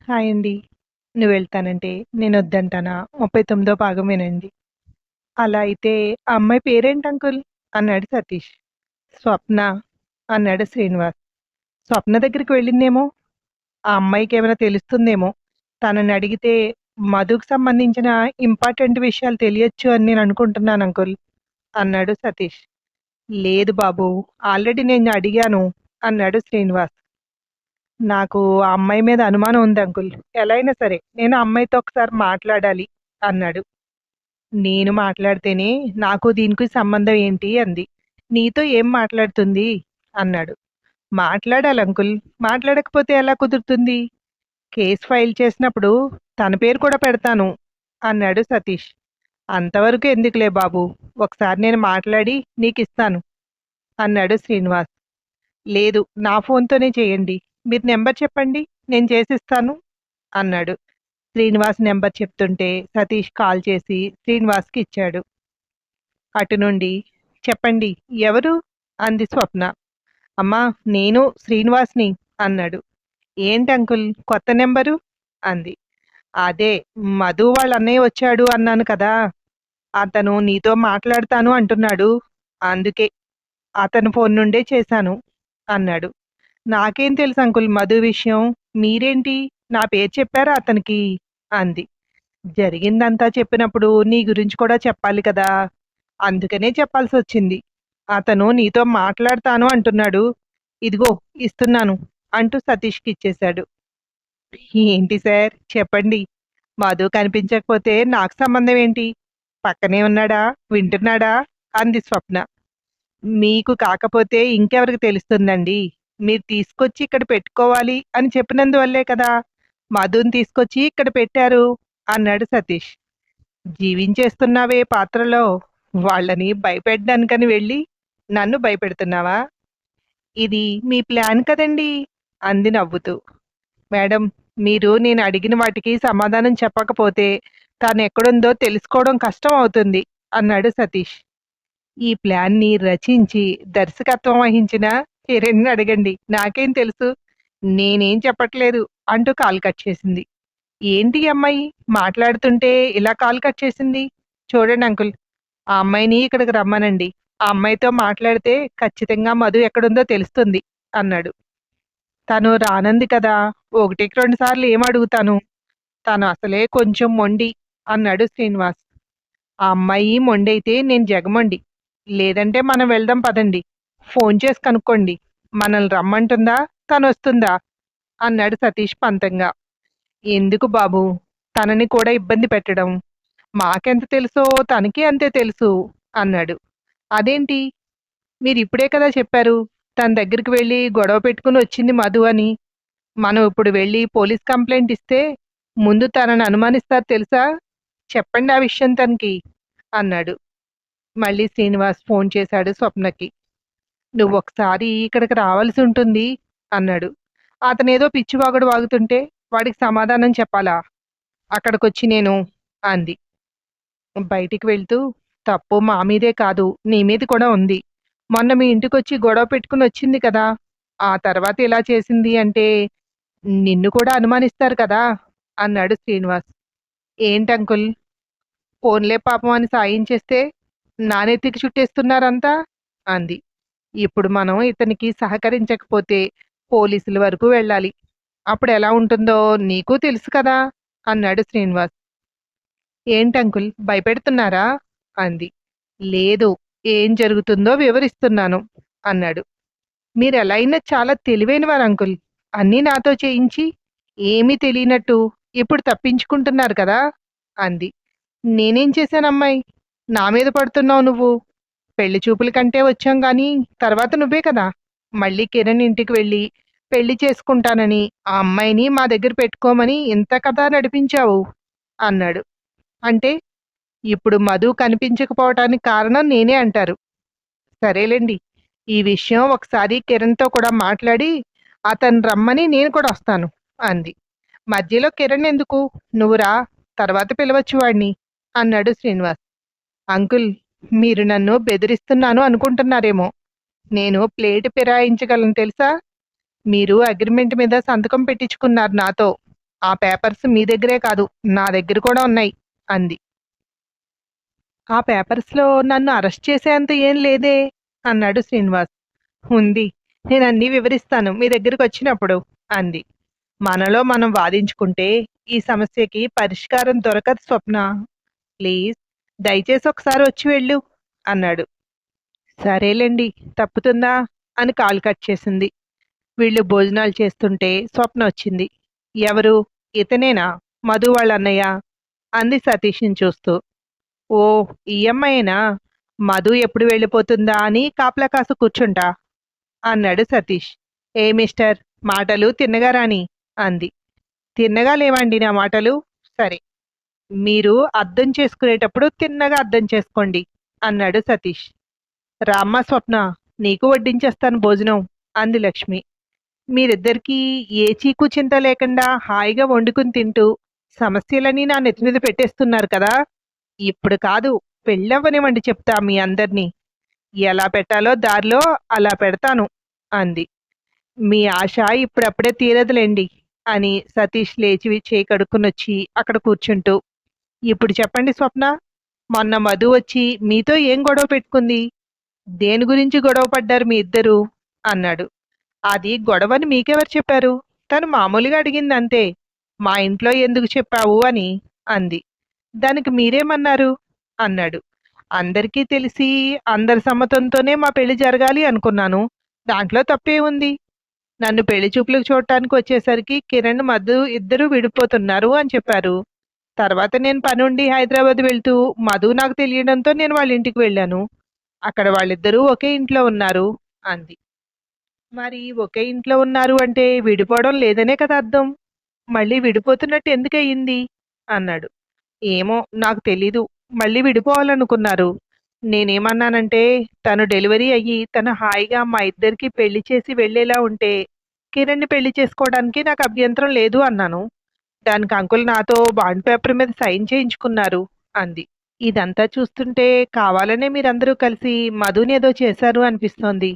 Hi అండి. నువ్వెళ్తానంటే నేనొద్దంటానా? 39వ భాగం వినండి. అలా అయితే ఆ అమ్మాయి పేరేంటి అంకుల్? అన్నాడు సతీష్. స్వప్న అన్నాడు శ్రీనివాస్. స్వప్న దగ్గరికి వెళ్ళిందేమో! ఆ అమ్మాయికేమైనా తెలుస్తుందేమో! తనని అడిగితే మధుకు సంబంధించిన ఇంపార్టెంట్ విషయాలు తెలియొచ్చు అని నేననుకుంటున్నాను అంకుల్ అన్నాడు సతీష్. లేదు బాబు, ఆల్రెడీ నేను అడిగాను అన్నాడు శ్రీనివాస్. నాకు ఆ అమ్మాయి మీద అనుమానం ఉంది అంకుల్. ఎలా అయినా సరే నేను ఆ అమ్మాయితో ఒకసారి మాట్లాడాలి అన్నాడు. నేను మాట్లాడితేనే నాకు దీనికి సంబంధం ఏంటి అంది. నీతో ఏం మాట్లాడుతుంది అన్నాడు. మాట్లాడాలి అంకుల్. మాట్లాడకపోతే ఎలా కుదురుతుంది? కేస్ ఫైల్ చేసినప్పుడు తన పేరు కూడా పెడతాను అన్నాడు సతీష్. అంతవరకు ఎందుకులే బాబు, ఒకసారి నేను మాట్లాడి నీకు ఇస్తాను అన్నాడు శ్రీనివాస్. లేదు, నా ఫోన్తోనే చేయండి. మీరు నెంబర్ చెప్పండి, నేను చేసిస్తాను అన్నాడు. శ్రీనివాస్ నెంబర్ చెప్తుంటే సతీష్ కాల్ చేసి శ్రీనివాస్కి ఇచ్చాడు. అటు నుండి చెప్పండి ఎవరు అంది స్వప్న. అమ్మా, నేను శ్రీనివాస్ని అన్నాడు. ఏంటి అంకుల్ కొత్త నెంబరు అంది. అదే, మధు వాళ్ళ అన్నయ్య వచ్చాడు అన్నాను కదా, అతను నీతో మాట్లాడతాను అంటున్నాడు, అందుకే అతని ఫోన్ నుండే చేశాను అన్నాడు. నాకేం తెలుసు అంకుల్ మధు విషయం, మీరేంటి నా పేరు చెప్పారా అతనికి అంది. జరిగిందంతా చెప్పినప్పుడు నీ గురించి కూడా చెప్పాలి కదా, అందుకనే చెప్పాల్సి వచ్చింది. అతను నీతో మాట్లాడతాను అంటున్నాడు, ఇదిగో ఇస్తున్నాను అంటూ సతీష్కి ఇచ్చేశాడు. ఏంటి సార్ చెప్పండి, మధు కనిపించకపోతే నాకు సంబంధం ఏంటి? పక్కనే ఉన్నాడా, వింటున్నాడా అంది స్వప్న. మీకు కాకపోతే ఇంకెవరికి తెలుస్తుందండి? మీరు తీసుకొచ్చి ఇక్కడ పెట్టుకోవాలి అని చెప్పినందువల్లే కదా మధుని తీసుకొచ్చి ఇక్కడ పెట్టారు అన్నాడు సతీష్. జీవించేస్తున్నావే పాత్రలో, వాళ్ళని భయపెట్టడానికని వెళ్ళి నన్ను భయపెడుతున్నావా? ఇది మీ ప్లాన్ కదండి అంది నవ్వుతూ. మేడం, మీరు నేను అడిగిన వాటికి సమాధానం చెప్పకపోతే తాను ఎక్కడుందో తెలుసుకోవడం కష్టం అవుతుంది అన్నాడు సతీష్. ఈ ప్లాన్ని రచించి దర్శకత్వం వహించిన కిరణ్ అడగండి, నాకేం తెలుసు, నేనేం చెప్పట్లేదు అంటూ కాల్ కట్ చేసింది. ఏంటి ఈ అమ్మాయి మాట్లాడుతుంటే ఇలా కాల్ కట్ చేసింది? చూడండి అంకుల్, ఆ అమ్మాయిని ఇక్కడికి రమ్మనండి. ఆ అమ్మాయితో మాట్లాడితే ఖచ్చితంగా మధు ఎక్కడుందో తెలుస్తుంది అన్నాడు. తను రానంది కదా, ఒకటికి రెండు సార్లు ఏం అడుగుతాను, తను అసలే కొంచెం మొండి అన్నాడు శ్రీనివాస్. ఆ అమ్మాయి మొండైతే నేను జగమొండి. లేదంటే మనం వెళ్దాం పదండి. ఫోన్ చేసి కనుక్కోండి. మనల్ని రమ్మంటుందా, తను వస్తుందా అన్నాడు సతీష్ పంతంగా. ఎందుకు బాబు, తనని కూడా ఇబ్బంది పెట్టడం? మాకెంత తెలుసో తనకి అంతే తెలుసు అన్నాడు. అదేంటి, మీరు ఇప్పుడే కదా చెప్పారు తన దగ్గరికి వెళ్ళి గొడవ పెట్టుకుని వచ్చింది మధు అని. మనం ఇప్పుడు వెళ్ళి పోలీస్ కంప్లైంట్ ఇస్తే ముందు తనని అనుమానిస్తారు తెలుసా? చెప్పండి ఆ విషయం తనకి అన్నాడు. మళ్ళీ శ్రీనివాస్ ఫోన్ చేశాడు స్వప్నకి. నువ్వొకసారి ఇక్కడికి రావాల్సి ఉంటుంది అన్నాడు. అతనేదో పిచ్చివాగుడు వాగుతుంటే వాడికి సమాధానం చెప్పాలా? అక్కడికొచ్చి నేను అంది. బయటికి వెళ్తూ, తప్పు మా మీదే కాదు నీ మీద కూడా ఉంది. మొన్న మీ ఇంటికొచ్చి గొడవ పెట్టుకుని వచ్చింది కదా, ఆ తర్వాత ఇలా చేసింది అంటే నిన్ను కూడా అనుమానిస్తారు కదా అన్నాడు శ్రీనివాస్. ఏంటంకుల్, పోన్లే పాపం అని సాయం చేస్తే నా నెత్తికి చుట్టేస్తున్నారంతా అంది. ఇప్పుడు మనం ఇతనికి సహకరించకపోతే పోలీసుల వరకు వెళ్ళాలి. అప్పుడు ఎలా ఉంటుందో నీకు తెలుసు కదా అన్నాడు శ్రీనివాస్. ఏంటంకుల్ భయపెడుతున్నారా అంది. లేదు, ఏం జరుగుతుందో వివరిస్తున్నాను అన్నాడు. మీరు ఎలా అయినా చాలా తెలివైనవారు అంకుల్. అన్నీ నాతో చేయించి ఏమీ తెలియనట్టు ఇప్పుడు తప్పించుకుంటున్నారు కదా అంది. నేనేం చేశానమ్మాయి, నా మీద పడుతున్నావు నువ్వు? పెళ్లి చూపుల కంటే వచ్చాం గాని తర్వాత నువ్వే కదా మళ్ళీ కిరణ్ ఇంటికి వెళ్ళి పెళ్లి చేసుకుంటానని ఆ అమ్మాయిని మా దగ్గర పెట్టుకోమని ఇంత కథ నడిపించావు అన్నాడు. అంటే ఇప్పుడు మధు కనిపించకపోవటానికి కారణం నేనే అంటారు. సరేలేండి, ఈ విషయం ఒకసారి కిరణ్తో కూడా మాట్లాడి అతను రమ్మని నేను కూడా వస్తాను అంది. మధ్యలో కిరణ్ ఎందుకు, నువ్వు రా, తర్వాత పిలవచ్చు వాడిని అన్నాడు శ్రీనివాస్. అంకుల్, మీరు నన్ను బెదిరిస్తున్నాను అనుకుంటున్నారేమో. నేను ప్లేట్ ఫిరాయించగలను తెలుసా? మీరు అగ్రిమెంట్ మీద సంతకం పెట్టించుకున్నారు నాతో. ఆ పేపర్స్ మీ దగ్గరే కాదు, నా దగ్గర కూడా ఉన్నాయి అంది. ఆ పేపర్స్‌లో నన్ను అరెస్ట్ చేసేంత ఏం లేదే అన్నాడు శ్రీనివాస్. ఉంది. నేనన్నీ వివరిస్తాను మీ దగ్గరకొచ్చినప్పుడు అంది. మనలో మనం వాదించుకుంటే ఈ సమస్యకి పరిష్కారం దొరకదు స్వప్న. ప్లీజ్ దయచేసి ఒకసారి వచ్చి వెళ్ళు అన్నాడు. సరేలెండి, తప్పుతుందా అని కాల్ కట్ చేసింది. వీళ్ళు భోజనాలు చేస్తుంటే స్వప్న వచ్చింది. ఎవరు? ఇతనేనా? మధు వాళ్ళ అన్నయ్య అంది సతీష్ని చూస్తూ. ఓ, ఈ అమ్మాయేనా? మధు ఎప్పుడు వెళ్ళిపోతుందా అని కాపలా కాసు కూర్చుంటా అన్నాడు సతీష్. ఏ మిస్టర్, మాటలు తిన్నగా రాని అంది. తిన్నగా లేవండి నా మాటలు. సరే, మీరు అర్థం చేసుకునేటప్పుడు తిన్నగా అర్థం చేసుకోండి అన్నాడు సతీష్. రామ్మ స్వప్న, నీకు వడ్డించేస్తాను భోజనం అంది లక్ష్మి. మీరిద్దరికీ ఏ చీకు చింత లేకుండా హాయిగా వండుకుని తింటూ సమస్యలని నా నెత్తి మీద పెట్టేస్తున్నారు కదా. ఇప్పుడు కాదు, పెళ్ళవ్వనివ్వండి చెప్తా మీ అందరినీ. ఎలా పెట్టాలో దారిలో అలా పెడతాను అంది. మీ ఆశ ఇప్పుడప్పుడే తీరదులేండి అని సతీష్ లేచి చేయి కడుక్కునొచ్చి అక్కడ కూర్చుంటూ, ఇప్పుడు చెప్పండి స్వప్న, మొన్న మధు వచ్చి మీతో ఏం గొడవ పెట్టుకుంది? దేని గురించి గొడవ పడ్డారు మీ ఇద్దరు అన్నాడు. అది గొడవని మీకెవరు చెప్పారు? తను మామూలుగా అడిగింది అంతే. మా ఇంట్లో ఎందుకు చెప్పావు అని అంది. దానికి మీరేమన్నారు అన్నాడు. అందరికీ తెలిసి అందరి సమ్మతంతోనే మా పెళ్లి జరగాలి అనుకున్నాను. దాంట్లో తప్పే ఉంది? నన్ను పెళ్లి చూపులకు చూడటానికి వచ్చేసరికి కిరణ్ మధు ఇద్దరు విడిపోతున్నారు అని చెప్పారు. తర్వాత నేను పనుండి హైదరాబాద్ వెళ్తూ మధు నాకు తెలియడంతో నేను వాళ్ళ ఇంటికి వెళ్ళాను. అక్కడ వాళ్ళిద్దరూ ఒకే ఇంట్లో ఉన్నారు అంది. మరి ఒకే ఇంట్లో ఉన్నారు అంటే విడిపోవడం లేదనే కదా అర్థం. మళ్ళీ విడిపోతున్నట్టు ఎందుకయ్యింది అన్నాడు. ఏమో, నాకు తెలీదు. మళ్ళీ విడిపోవాలనుకున్నారు. నేనేమన్నానంటే, తను డెలివరీ అయ్యి తను హాయిగా మా ఇద్దరికి పెళ్లి చేసి వెళ్ళేలా ఉంటే కిరణ్ని పెళ్లి చేసుకోవడానికి నాకు అభ్యంతరం లేదు అన్నాను. దానికి అంకుల్ నాతో బాండ్ పేపర్ మీద సైన్ చేయించుకున్నారు అంది. ఇదంతా చూస్తుంటే కావాలనే మీరందరూ కలిసి మధుని ఏదో చేశారు అనిపిస్తోంది.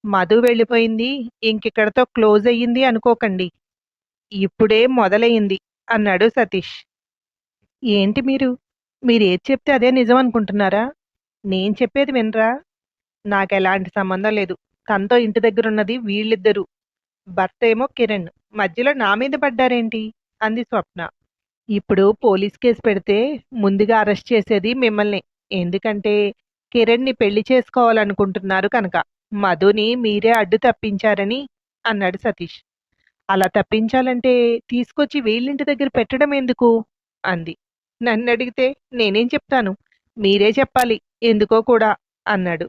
మధు వెళ్ళిపోయింది, ఇంకిక్కడతో క్లోజ్ అయ్యింది అనుకోకండి. ఇప్పుడే మొదలయ్యింది అన్నాడు సతీష్. ఏంటి మీరు? మీరేది చెప్తే అదే నిజం అనుకుంటున్నారా? నేను చెప్పేది వినరా? నాకెలాంటి సంబంధం లేదు. తనతో ఇంటి దగ్గరున్నది వీళ్ళిద్దరూ. భర్త ఏమో కిరణ్. మధ్యలో నా మీద పడ్డారేంటి అంది స్వప్న. ఇప్పుడు పోలీస్ కేసు పెడితే ముందుగా అరెస్ట్ చేసేది మిమ్మల్ని. ఎందుకంటే కిరణ్ని పెళ్లి చేసుకోవాలనుకుంటున్నారు కనుక. మధుని మీరే అడ్డు తప్పించారని అన్నాడు సతీష్. అలా తప్పించాలంటే తీసుకొచ్చి వీళ్ళింటి దగ్గర పెట్టడం ఎందుకు అంది. నన్నడిగితే నేనేం చెప్తాను? మీరే చెప్పాలి ఎందుకో కూడా అన్నాడు.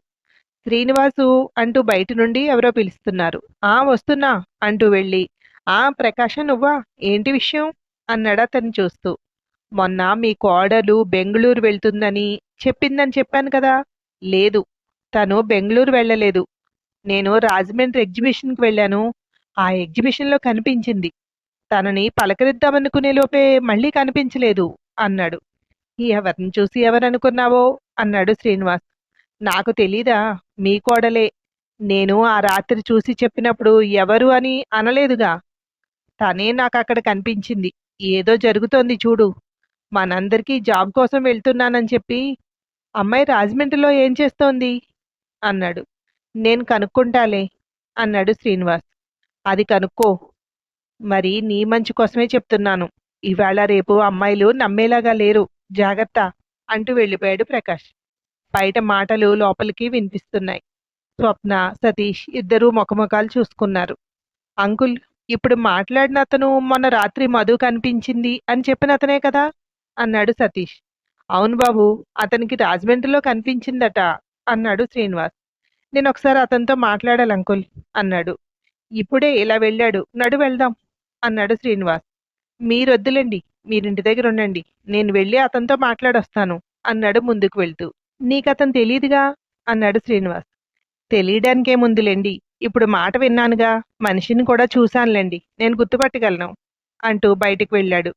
శ్రీనివాసు అంటూ బయట నుండి ఎవరో పిలుస్తున్నారు. ఆ వస్తున్నా అంటూ వెళ్ళి, ఆ ప్రకాశం నువ్వా, ఏంటి విషయం అన్నాడు అతన్ని చూస్తూ. మొన్న మీ కోడలు బెంగుళూరు వెళ్తుందని చెప్పిందని చెప్పాను కదా. లేదు, తను బెంగుళూరు వెళ్ళలేదు. నేను రాజమండ్రి ఎగ్జిబిషన్కి వెళ్ళాను. ఆ ఎగ్జిబిషన్లో కనిపించింది. తనని పలకరిద్దామనుకునే లోపే మళ్ళీ కనిపించలేదు అన్నాడు. ఎవరిని చూసి ఎవరనుకున్నావో అన్నాడు శ్రీనివాస్. నాకు తెలీదా, మీ కోడలే. నేను ఆ రాత్రి చూసి చెప్పినప్పుడు ఎవరు అని అనలేదుగా. తనే నాకు అక్కడ కనిపించింది. ఏదో జరుగుతోంది చూడు. మనందరికీ జాబ్ కోసం వెళ్తున్నానని చెప్పి అమ్మాయి రాజమండ్రిలో ఏం చేస్తోంది అన్నాడు. నేను కనుక్కుంటాలే అన్నాడు శ్రీనివాస్. అది కనుక్కో. మరి నీ మంచి కోసమే చెప్తున్నాను. ఇవాళ రేపు అమ్మాయిలు నమ్మేలాగా లేరు, జాగ్రత్త అంటూ వెళ్ళిపోయాడు ప్రకాష్. బయట మాటలు లోపలికి వినిపిస్తున్నాయి. స్వప్న, సతీష్ ఇద్దరూ ముఖముఖాలు చూసుకున్నారు. అంకుల్, ఇప్పుడు మాట్లాడిన అతను మొన్న రాత్రి మధు కనిపించింది అని చెప్పిన అతనే కదా అన్నాడు సతీష్. అవును బాబు, అతనికి రాజమండ్రిలో కనిపించిందట అన్నాడు శ్రీనివాస్. నేను ఒకసారి అతనితో మాట్లాడాలి అంకుల్ అన్నాడు. ఇప్పుడే ఇలా వెళ్ళాడు, నడు వెళ్దాం అన్నాడు శ్రీనివాస్. మీరొద్దులేండి, మీరింటి దగ్గర ఉండండి, నేను వెళ్ళి అతనితో మాట్లాడొస్తాను అన్నాడు ముందుకు వెళ్తూ. నీకతను తెలీదుగా అన్నాడు శ్రీనివాస్. తెలియడానికేముందులేండి, ఇప్పుడు మాట విన్నానుగా, మనిషిని కూడా చూశానులేండి, నేను గుర్తుపట్టగలను అంటూ బయటికి వెళ్ళాడు.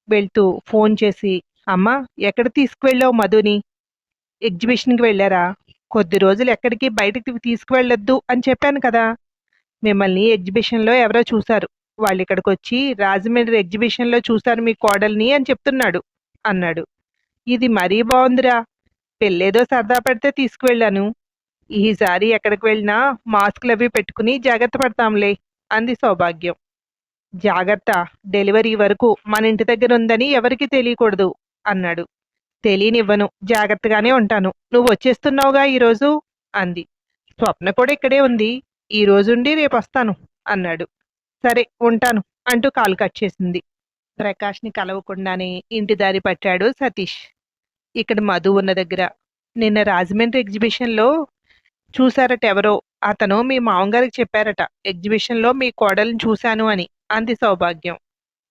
వెళ్తూ ఫోన్ చేసి, అమ్మా, ఎక్కడ తీసుకువెళ్ళావు మధుని? ఎగ్జిబిషన్కి వెళ్ళారా? కొద్ది రోజులు ఎక్కడికి బయటికి తీసుకువెళ్ళొద్దు అని చెప్పాను కదా. మిమ్మల్ని ఎగ్జిబిషన్లో ఎవరో చూశారు. వాళ్ళిక్కడికొచ్చి రాజమండ్రి ఎగ్జిబిషన్‌లో చూశాను మీ కోడల్ని అని చెప్తున్నాడు అన్నాడు. ఇది మరీ బావుందిరా! పెళ్ళేదో సరదా పడితే తీసుకువెళ్ళాను. ఈసారి ఎక్కడికి వెళ్ళినా మాస్కులవి పెట్టుకుని జాగ్రత్త పడతాంలే అంది సౌభాగ్యం. జాగ్రత్త, డెలివరీ వరకు మన ఇంటి దగ్గర ఉందని ఎవరికీ తెలియకూడదు అన్నాడు. తెలియనివ్వను, జాగ్రత్తగానే ఉంటాను. నువ్వు వచ్చేస్తున్నావుగా ఈరోజు అంది. స్వప్న కూడా ఇక్కడే ఉంది. ఈ రోజుండి రేపొస్తాను అన్నాడు. సరే ఉంటాను అంటూ కాలు కట్ చేసింది. ప్రకాష్ని కలవకుండానే ఇంటి దారి పట్టాడు సతీష్. ఇక్కడ మధు ఉన్న దగ్గర నిన్న రాజమండ్రి ఎగ్జిబిషన్లో చూశారట ఎవరో. అతను మీ మామగారికి చెప్పారట ఎగ్జిబిషన్లో మీ కోడల్ని చూశాను అని అంది సౌభాగ్యం.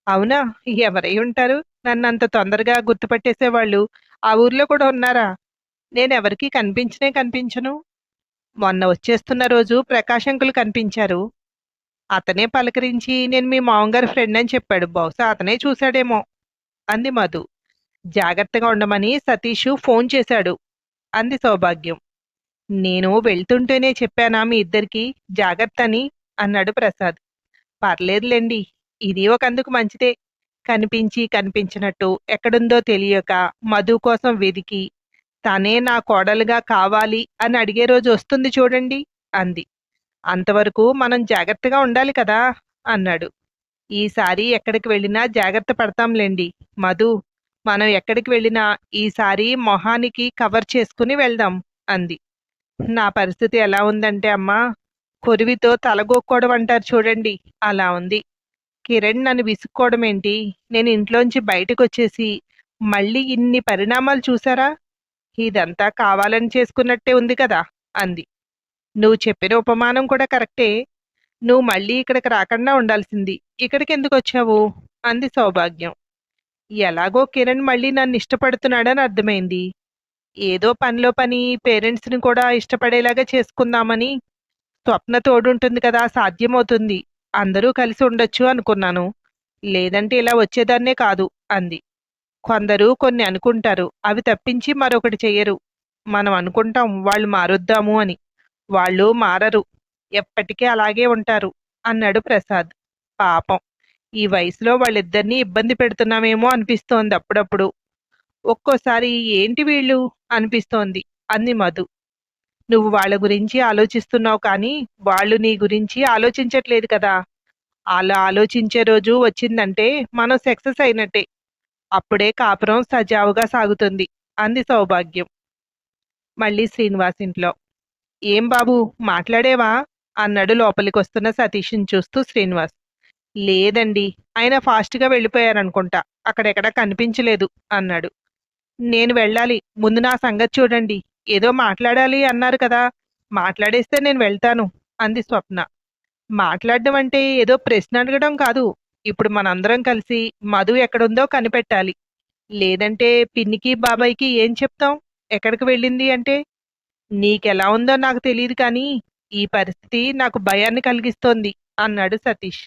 అవునా? ఎవరై ఉంటారు? నన్నంత తొందరగా గుర్తుపట్టేసేవాళ్ళు ఆ ఊర్లో కూడా ఉన్నారా? నేనెవరికీ కనిపించనే కనిపించను. మొన్న వచ్చేస్తున్న రోజు ప్రకాష్ అంకుల్ కనిపించారు. అతనే పలకరించి నేను మీ మామగారి ఫ్రెండ్ అని చెప్పాడు. బహుశా అతనే చూశాడేమో అంది మధు. జాగ్రత్తగా ఉండమని సతీషు ఫోన్ చేశాడు అంది సౌభాగ్యం. నేను వెళ్తుంటేనే చెప్పానా మీ ఇద్దరికి జాగ్రత్త అని అన్నాడు ప్రసాద్. పర్లేదులేండి, ఇది ఒకందుకు మంచిదే. కనిపించి కనిపించినట్టు ఎక్కడుందో తెలియక మధు కోసం వెదికి తనే నా కోడలుగా కావాలి అని అడిగే రోజు వస్తుంది చూడండి అంది. అంతవరకు మనం జాగ్రత్తగా ఉండాలి కదా అన్నాడు. ఈసారి ఎక్కడికి వెళ్ళినా జాగ్రత్త పడతాంలేండి మధు. మనం ఎక్కడికి వెళ్ళినా ఈసారి మొహానికి కవర్ చేసుకుని వెళ్దాం అంది. నా పరిస్థితి ఎలా ఉందంటే అమ్మా, కొరివితో తలగొక్కోవడం అంటారు చూడండి, అలా ఉంది. కిరణ్ నన్ను విసుక్కోవడం ఏంటి? నేను ఇంట్లోంచి బయటకు వచ్చేసి మళ్ళీ ఇన్ని పరిణామాలు చూసారా? ఇదంతా కావాలని చేసుకున్నట్టే ఉంది కదా అంది. నువ్వు చెప్పిన ఉపమానం కూడా కరెక్టే. నువ్వు మళ్ళీ ఇక్కడికి రాకుండా ఉండాల్సింది. ఇక్కడికి ఎందుకు వచ్చావు అంది సౌభాగ్యం. ఎలాగో కిరణ్ మళ్ళీ నన్ను ఇష్టపడుతున్నాడని అర్థమైంది. ఏదో పనిలో పని పేరెంట్స్ని కూడా ఇష్టపడేలాగా చేసుకుందామని. స్వప్న తోడుంటుంది కదా, సాధ్యమవుతుంది. అందరూ కలిసి ఉండొచ్చు అనుకున్నాను. లేదంటే ఇలా వచ్చేదాన్నే కాదు అంది. కొందరు కొన్ని అనుకుంటారు, అవి తప్పించి మరొకటి చెయ్యరు. మనం అనుకుంటాం వాళ్ళు మారుద్దాము అని. వాళ్ళు మారరు, ఎప్పటికీ అలాగే ఉంటారు అన్నాడు ప్రసాద్. పాపం, ఈ వయసులో వాళ్ళిద్దరినీ ఇబ్బంది పెడుతున్నామేమో అనిపిస్తోంది అప్పుడప్పుడు. ఒక్కోసారి ఏంటి వీళ్ళు అనిపిస్తోంది అంది మధు. నువ్వు వాళ్ళ గురించి ఆలోచిస్తున్నావు కానీ వాళ్ళు నీ గురించి ఆలోచించట్లేదు కదా. అలా ఆలోచించే రోజు వచ్చిందంటే మనం సక్సెస్ అయినట్టే. అప్పుడే కాపురం సజావుగా సాగుతుంది అంది సౌభాగ్యం. మళ్ళీ శ్రీనివాస్ ఇంట్లో. ఏం బాబు, మాట్లాడేవా అన్నాడు లోపలికి వస్తున్న సతీష్ని చూస్తూ శ్రీనివాస్. లేదండి, ఆయన ఫాస్ట్గా వెళ్ళిపోయారనుకుంటా, అక్కడెక్కడా కనిపించలేదు అన్నాడు. నేను వెళ్ళాలి, ముందు నా సంగతి చూడండి. ఏదో మాట్లాడాలి అన్నారు కదా, మాట్లాడేస్తే నేను వెళ్తాను అంది స్వప్న. మాట్లాడడం అంటే ఏదో ప్రశ్న అడగడం కాదు. ఇప్పుడు మనందరం కలిసి మధు ఎక్కడుందో కనిపెట్టాలి. లేదంటే పిన్నికి బాబాయ్కి ఏం చెప్తాం ఎక్కడికి వెళ్ళింది అంటే. నీకెలా ఉందో నాకు తెలియదు కానీ ఈ పరిస్థితి నాకు భయాన్ని కలిగిస్తోంది అన్నాడు సతీష్.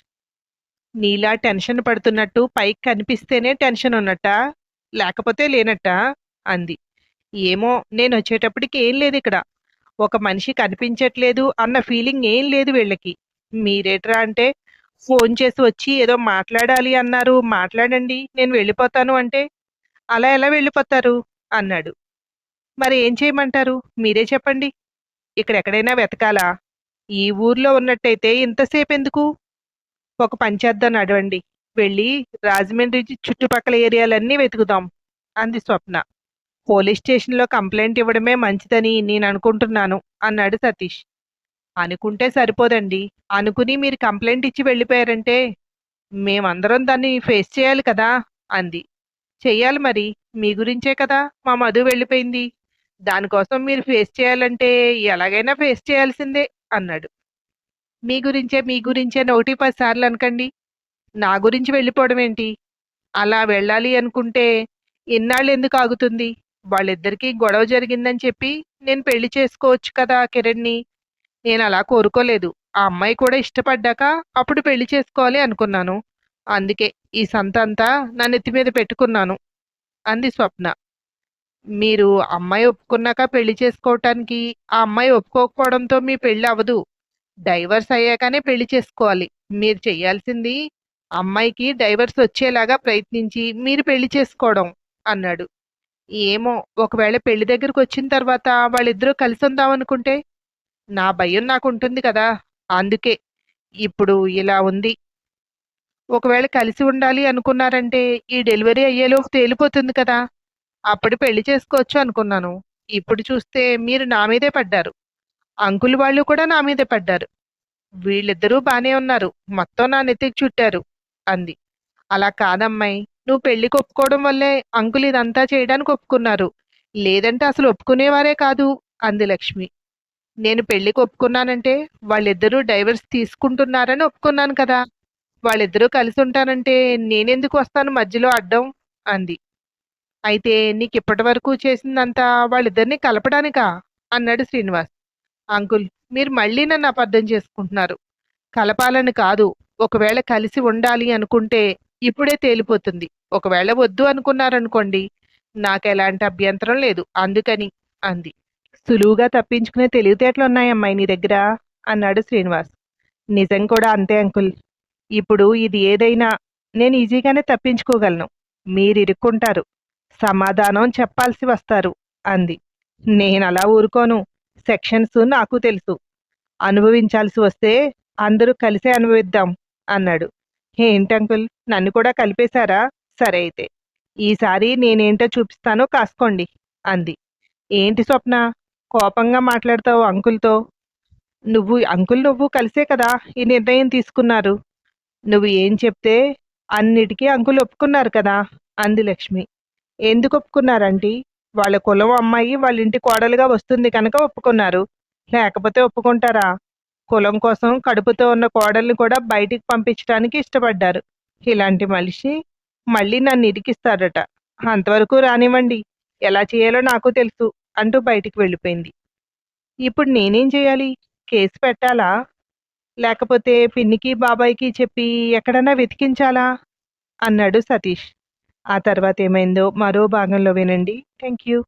నీలా టెన్షన్ పడుతున్నట్టు పైకి కనిపిస్తేనే టెన్షన్ ఉన్నట్టా, లేకపోతే లేనట్టా అంది. ఏమో, నేను వచ్చేటప్పటికి ఏం లేదు ఇక్కడ. ఒక మనిషి కనిపించట్లేదు అన్న ఫీలింగ్ ఏం లేదు వీళ్ళకి. మీరేట్రా అంటే ఫోన్ చేసి వచ్చి ఏదో మాట్లాడాలి అన్నారు, మాట్లాడండి నేను వెళ్ళిపోతాను అంటే అలా ఎలా వెళ్ళిపోతారు అన్నాడు. మరి ఏం చేయమంటారు మీరే చెప్పండి. ఇక్కడ ఎక్కడైనా వెతకాలా? ఈ ఊర్లో ఉన్నట్టయితే ఇంతసేపు ఎందుకు? ఒక పని చేద్దాం నడవండి, వెళ్ళి రాజమండ్రి చుట్టుపక్కల ఏరియాలన్నీ వెతుకుదాం అంది స్వప్న. పోలీస్ స్టేషన్లో కంప్లైంట్ ఇవ్వడమే మంచిదని నేను అనుకుంటున్నాను అన్నాడు సతీష్. అనుకుంటే సరిపోదండి, అనుకుని మీరు కంప్లైంట్ ఇచ్చి వెళ్ళిపోయారంటే మేమందరం దాన్ని ఫేస్ చేయాలి కదా అంది. చెయ్యాలి మరి, మీ గురించే కదా మా మధు వెళ్ళిపోయింది. దానికోసం మీరు ఫేస్ చేయాలంటే ఎలాగైనా ఫేస్ చేయాల్సిందే అన్నాడు. మీ గురించే మీ గురించే 1-10 సార్లు అనకండి. నా గురించి వెళ్ళిపోవడం ఏంటి? అలా వెళ్ళాలి అనుకుంటే ఇన్నాళ్ళు ఎందుకు ఆగుతుంది? వాళ్ళిద్దరికీ గొడవ జరిగిందని చెప్పి నేను పెళ్లి చేసుకోవచ్చు కదా కిరణ్ని. నేను అలా కోరుకోలేదు. ఆ అమ్మాయి కూడా ఇష్టపడ్డాక అప్పుడు పెళ్లి చేసుకోవాలి అనుకున్నాను. అందుకే ఈ సంతంతా నా నెత్తి మీద పెట్టుకున్నాను అంది స్వప్న. మీరు అమ్మాయి ఒప్పుకున్నాక పెళ్లి చేసుకోవటానికి ఆ అమ్మాయి ఒప్పుకోకపోవడంతో మీ పెళ్లి అవదు. డైవర్స్ అయ్యాకనే పెళ్లి చేసుకోవాలి. మీరు చెయ్యాల్సింది అమ్మాయికి డైవర్స్ వచ్చేలాగా ప్రయత్నించి మీరు పెళ్లి చేసుకోవడం అన్నాడు. ఏమో ఒకవేళ పెళ్లి దగ్గరకు వచ్చిన తర్వాత వాళ్ళిద్దరూ కలిసి ఉందామనుకుంటే నా భయం నాకుంటుంది కదా! అందుకే ఇప్పుడు ఇలా ఉంది. ఒకవేళ కలిసి ఉండాలి అనుకున్నారంటే ఈ డెలివరీ అయ్యేలోపు తేలిపోతుంది కదా! అప్పుడు పెళ్లి చేసుకోవచ్చు అనుకున్నాను. ఇప్పుడు చూస్తే మీరు నా మీదే పడ్డారు. అంకుల్ వాళ్ళు కూడా నా మీదే పడ్డారు. వీళ్ళిద్దరూ బానే ఉన్నారు. మొత్తం నా నెత్తికి చుట్టారు అంది. అలా కాదమ్మాయి. నువ్వు పెళ్లికి ఒప్పుకోవడం వల్లే అంకుల్ ఇదంతా చేయడానికి ఒప్పుకున్నారు. లేదంటే అసలు ఒప్పుకునేవారే కాదు అంది లక్ష్మి. నేను పెళ్లికి ఒప్పుకున్నానంటే వాళ్ళిద్దరూ డైవర్స్ తీసుకుంటున్నారని ఒప్పుకున్నాను కదా! వాళ్ళిద్దరూ కలిసి ఉంటానంటే నేనెందుకు వస్తాను మధ్యలో అడ్డం అంది. అయితే నీకిప్పటి వరకు చేసిందంతా వాళ్ళిద్దరిని కలపడానికా అన్నాడు శ్రీనివాస్. అంకుల్ మీరు మళ్ళీ నన్ను అపార్థం చేసుకుంటున్నారు. కలపాలని కాదు. ఒకవేళ కలిసి ఉండాలి అనుకుంటే ఇప్పుడే తేలిపోతుంది. ఒకవేళ వద్దు అనుకున్నారనుకోండి నాకెలాంటి అభ్యంతరం లేదు. అందుకని అంది. సులువుగా తప్పించుకునే తెలివితేటలున్నాయమ్మాయి నీ దగ్గర అన్నాడు శ్రీనివాస్. నిజం కూడా అంతే అంకుల్. ఇప్పుడు ఇది ఏదైనా నేను ఈజీగానే తప్పించుకోగలను. మీరిరుక్కుంటారు. సమాధానం చెప్పాల్సి వస్తారు అంది. నేనలా ఊరుకోను. సెక్షన్స్ నాకు తెలుసు. అనుభవించాల్సి వస్తే అందరూ కలిసే అనుభవిద్దాం అన్నాడు. ఏంటంకుల్ నన్ను కూడా కలిపేశారా? సరే అయితే ఈసారి నేనేంటో చూపిస్తానో కాసుకోండి అంది. ఏంటి స్వప్న కోపంగా మాట్లాడతావు అంకుల్తో? నువ్వు కలిసే కదా ఈ నిర్ణయం తీసుకున్నారు. నువ్వు ఏం చెప్తే అన్నిటికీ అంకుల్ ఒప్పుకున్నారు కదా అంది లక్ష్మి. ఎందుకు ఒప్పుకున్నారంటీ? వాళ్ళ కులం అమ్మాయి వాళ్ళ ఇంటి కోడలుగా వస్తుంది కనుక ఒప్పుకున్నారు. లేకపోతే ఒప్పుకుంటారా? కులం కోసం కడుపుతో ఉన్న కోడల్ని కూడా బయటికి పంపించడానికి ఇష్టపడ్డారు. ఇలాంటి మనిషి మళ్ళీ నన్ను ఇరికిస్తాడట. అంతవరకు రానివ్వండి. ఎలా చేయాలో నాకు తెలుసు అంటూ బయటికి వెళ్ళిపోయింది. ఇప్పుడు నేనేం చేయాలి? కేసు పెట్టాలా? లేకపోతే పిన్నికి బాబాయ్కి చెప్పి ఎక్కడన్నా వెతికించాలా అన్నాడు సతీష్. ఆ తర్వాత ఏమైందో మరో భాగంలో వినండి. Thank you.